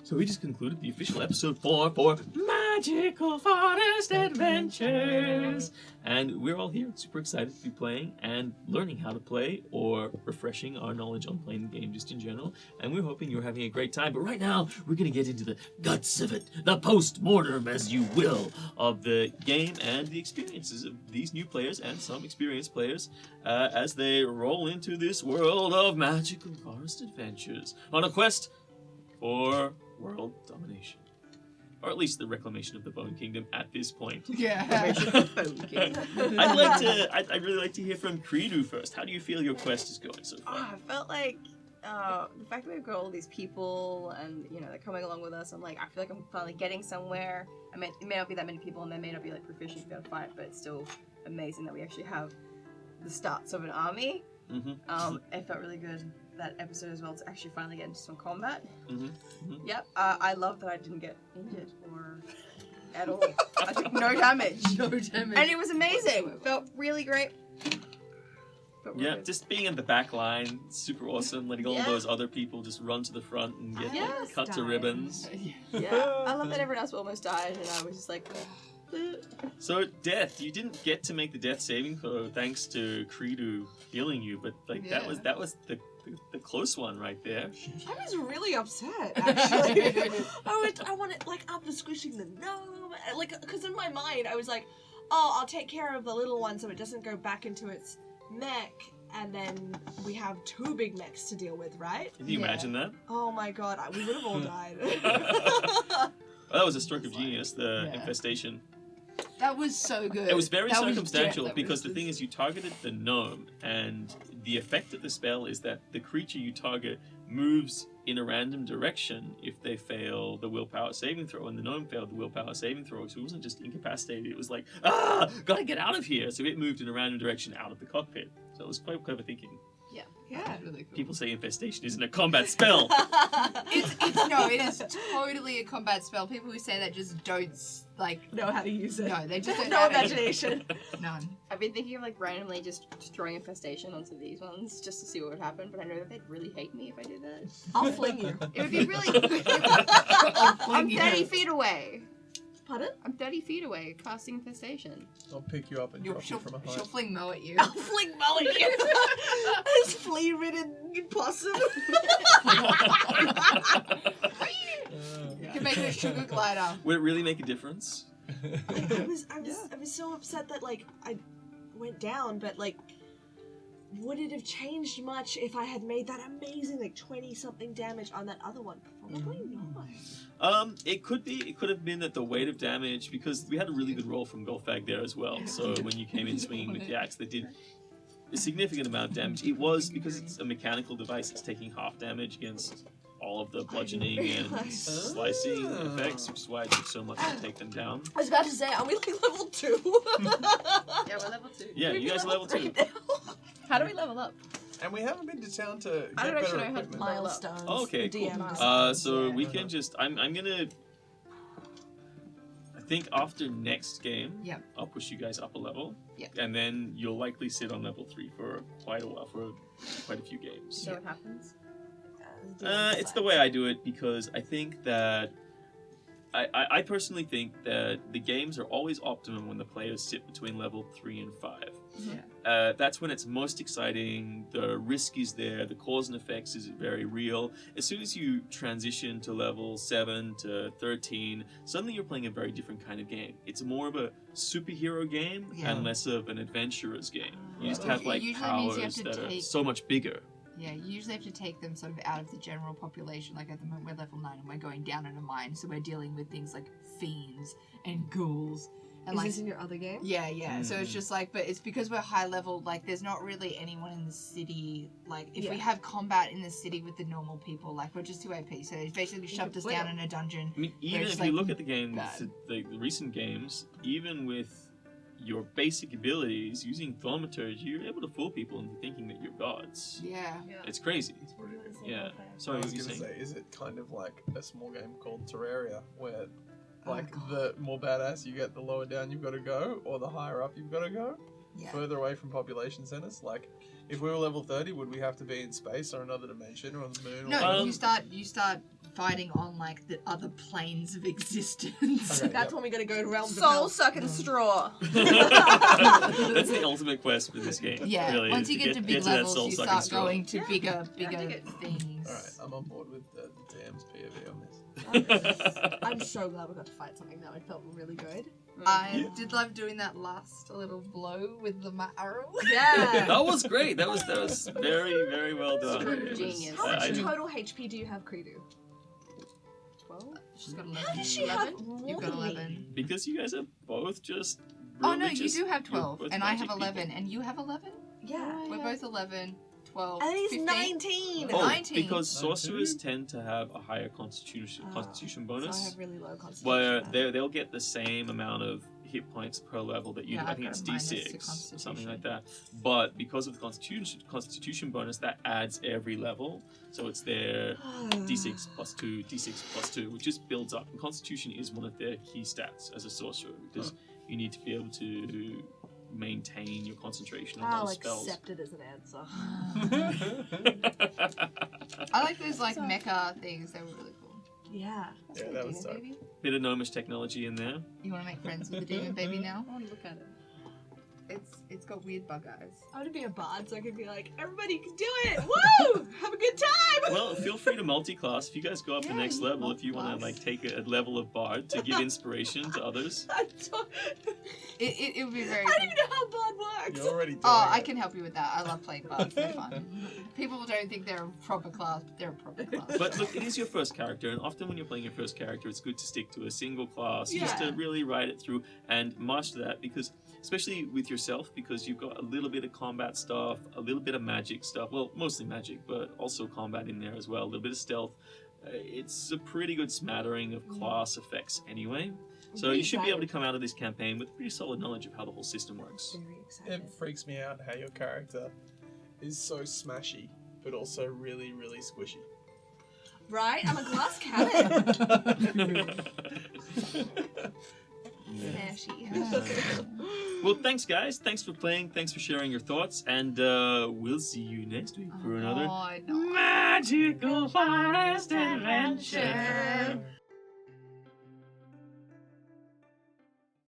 So we just concluded the official episode 4 for Magical Forest Adventures. And we're all here, super excited to be playing and learning how to play or refreshing our knowledge on playing the game just in general. And we're hoping you're having a great time. But right now, we're going to get into the guts of it, the post-mortem, as you will, of the game and the experiences of these new players and some experienced players as they roll into this world of Magical Forest Adventures on a quest for world domination. Or at least the reclamation of the Bone Kingdom at this point. Yeah. I'd really like to hear from Credu first. How do you feel your quest is going so far? I felt like the fact that we've got all these people and, you know, they're coming along with us, I feel like I'm finally getting somewhere. I mean, it may not be that many people and they may not be, like, proficient to be able to fight, but it's still amazing that we actually have the starts of an army. Mm-hmm. It felt really good that episode as well to actually finally get into some combat. Mm-hmm. Mm-hmm. Yep. I love that I didn't get injured or at all. I took no damage. No damage. And it was amazing. Felt really great. Felt really good. Just being in the back line, super awesome. Letting all those other people just run to the front and get cut to ribbons. Yeah. I love that everyone else almost died and I was just like... So, Death, you didn't get to make the death saving throw thanks to Credu healing you, but that was the close one right there. I was really upset, actually. I wanted, like, after squishing the gnome, like, because in my mind, I was like, oh, I'll take care of the little one so it doesn't go back into its mech, and then we have 2 big mechs to deal with, right? Can you imagine that? Oh my god, we would have all died. Well, that was a stroke of genius, the infestation. That was so good. It was very circumstantial because the thing is you targeted the gnome and the effect of the spell is that the creature you target moves in a random direction if they fail the willpower saving throw, and the gnome failed the willpower saving throw, so it wasn't just incapacitated, it was like, gotta get out of here, so it moved in a random direction out of the cockpit. So it was quite clever thinking. Yeah, really cool. People say infestation isn't a combat spell. No, it is totally a combat spell. People who say that just don't, like... know how to use it. No, they just don't No have imagination. None. I've been thinking of, like, randomly just throwing infestation onto these ones just to see what would happen, but I know that they'd really hate me if I did that. I'll fling you. It would be really... I'm 30 feet away. Pardon? I'm 30 feet away, casting infestation. I'll pick you up and drop you from a height. She'll fling Mo at you. I'll fling Mo at you. This flea-ridden possum. You can make it a sugar glider. Would it really make a difference? I was so upset that, like, I went down, but, like, would it have changed much if I had made that amazing, like, 20-something damage on that other one? Probably not. It could have been that the weight of damage, because we had a really good roll from Golfag there as well, so when you came in swinging with the axe, they did a significant amount of damage. It was, because it's a mechanical device, it's taking half damage against all of the bludgeoning and slicing effects, which is why it took so much to take them down. I was about to say, are we, like, level 2? Yeah, we're level 2. Yeah, you guys are level 2. How do we level up? And we haven't been to town to get I don't better actually know how to equipment. Milestones. Oh, okay, cool. DM So we can just, I'm gonna, I think after next game, I'll push you guys up a level. Yep. And then you'll likely sit on level 3 for quite a while, for quite a few games. So what happens? It's the way I do it because I think that I personally think that the games are always optimum when the players sit between level 3 and 5. Yeah. That's when it's most exciting, the risk is there, the cause and effects is very real. As soon as you transition to level 7 to 13, suddenly you're playing a very different kind of game. It's more of a superhero game and less of an adventurer's game. You just have like powers that are so much bigger. Yeah, you usually have to take them sort of out of the general population. Like at the moment we're level 9 and we're going down in a mine, so we're dealing with things like fiends and ghouls. And Is this in your other game? Yeah, yeah. So it's just like, but it's because we're high level, like there's not really anyone in the city, like if we have combat in the city with the normal people, like we're just too AP. So it's basically shoved us down in a dungeon. I mean, even if you look at the games, the recent games, even with your basic abilities, using thaumaturgy, you're able to fool people into thinking that you're gods. Yeah. It's crazy. Yeah. Sorry, I was what were you going to saying? say, is it kind of like a small game called Terraria, where like the more badass you get, the lower down you've got to go, or the higher up you've got to go? Yeah. Further away from population centers? Like, if we were level 30, would we have to be in space or another dimension or on the moon? No, you start fighting on like the other planes of existence. Okay. That's when we gotta go to realms of Soul hell. sucking straw. That's the ultimate quest for this game. Yeah, really, once you get to big to that levels, you soul-sucking start straw. going to bigger dig it. things. Alright, I'm on board with the DM's POV on this. I'm so glad we got to fight something though. It felt really good. I did love doing that last little blow with the arrow. Yeah. That was great. That was very, very well done. It was- Genius. How much I- total HP do you have, Kredu? 12? She's got 11. How does she have 11? more You've got than me? 11. because you guys are both just. Oh really no, you just- do have you're 12, both and I have magic 11, people. and you have 11. Yeah. We're both 11, 12, And he's 15. 19. Oh, 19. because 19? sorcerers tend to have a higher constitution Oh, constitution So I bonus, have really low constitution. where then. they'll get the same amount of hit points per level that you Yeah, do. I I've think got it's a minus to D6 or something constitution. like that. But because of the constitution bonus, that adds every level. So it's their D6 plus 2, D6 plus 2, which just builds up. And constitution is one of their key stats as a sorcerer because you need to be able to maintain your concentration on I'll those spells. accept it as an answer. I like those like mecha things. They were really cool. Yeah. Yeah, that was dope. Baby? Bit of gnomish technology in there. You want to make friends with the demon baby now? I want to look at it. It's got weird bug eyes. I want to be a bard so I can be like, everybody can do it! Woo! Have a good time! Well, feel free to multi-class. If you guys go up the Yeah, next you level, if you want to multi-class. like take a level of bard to give inspiration to others. I don't It would be very. I don't even know how bard works. You're already doing Oh, I it. can help you with that. I love playing bards. They're fun. People don't think they're a proper class, but they're a proper class. But look, it is your first character, and often when you're playing your first character, it's good to stick to a single class just to Yeah. really ride it through and master that. Because, especially with yourself, because you've got a little bit of combat stuff, a little bit of magic stuff. Well, mostly magic, but also combat in there as well. A little bit of stealth. It's a pretty good smattering of class effects anyway. So you should be able to come out of this campaign with pretty solid knowledge of how the whole system works. Very excited. It freaks me out how your character is so smashy, but also really, really squishy. Right? I'm a glass cannon. Smashy. Well, thanks, guys. Thanks for playing. Thanks for sharing your thoughts. And we'll see you next week for another Oh, no. Magical Forest Adventure.